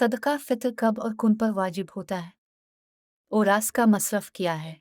सदका फ़ितर कब और किन पर वाजिब होता है और रास का मसरफ़ क्या है?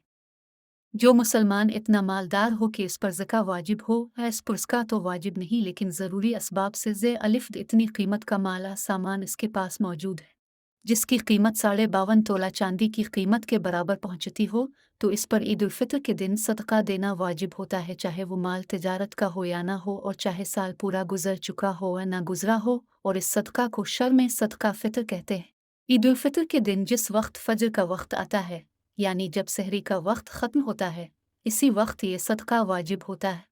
जो मुसलमान इतना मालदार हो कि इस पर ज़का वाजिब हो, इस पर ज़का तो वाजिब नहीं, लेकिन ज़रूरी असबाब से ज़े अलिफ़ इतनी कीमत का माला सामान इसके पास मौजूद है जिसकी कीमत 52.5 तोला चांदी की कीमत के बराबर पहुंचती हो, तो इस पर ईद उल फितर के दिन सदका देना वाजिब होता है, चाहे वो माल तिजारत का हो या ना हो, और चाहे साल पूरा गुजर चुका हो या ना गुजरा हो। और इस सदका को शर में सदका फितर कहते हैं। ईद उल फितर के दिन जिस वक्त फजर का वक्त आता है, यानी जब सहरी का वक्त ख़त्म होता है, इसी वक्त ये सदका वाजिब होता है।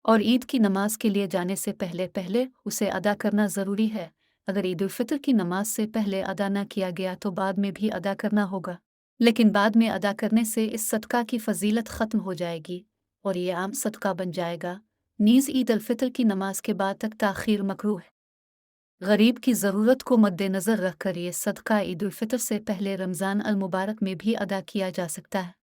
और ईद की नमाज के लिए जाने से पहले पहले उसे अदा करना ज़रूरी है। अगर ईद उल फितर की नमाज से पहले अदा न किया गया तो बाद में भी अदा करना होगा, लेकिन बाद में अदा करने से इस सदका की फजीलत ख़त्म हो जाएगी और ये आम सदका बन जाएगा। नीज़ ईद उल फितर की नमाज के बाद तक ताख़ीर मकरूह है। गरीब की ज़रूरत को मद्देनज़र रखकर ये सदका ईद उल फितर से पहले रमज़ान अल मुबारक में भी अदा किया जा सकता है।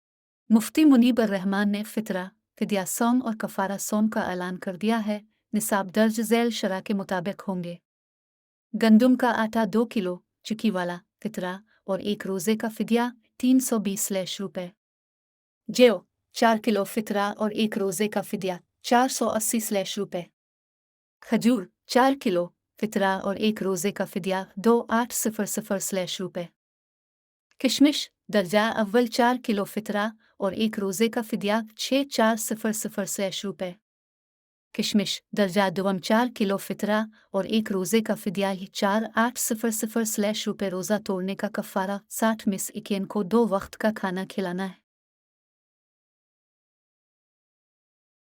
मुफ्ती मुनीब रहमान ने फ़ितरा, फ़िदिया सौम और कफ़ारा सौम का ऐलान कर दिया है। निसाब दर्ज ज़ैल शरह के मुताबिक होंगे। गंदुम का आटा 2 किलो चिकी वाला फ़ितरा और 1 रोज़े का फ़िदिया 320 रुपये। जेव 4 किलो फ़ितरा और 1 रोज़े का फ़िदिया 480 रुपये। खजूर 4 किलो फ़ितरा और 1 रोज़े का फ़िदिया 2800 रुपये। किशमिश दर्जा अव्वल 4 किलो फ़ितरा और 1 रोज़े का फ़िदिया 6400 रुपये। किशमिश दर्जा दुवम 4 किलो फ़ितरा और 1 रोज़े का फ़िदिया 4800 रुपये। रोज़ा तोड़ने का कफ़ारा 60 मिस्कीन को 2 वक्त का खाना खिलाना है।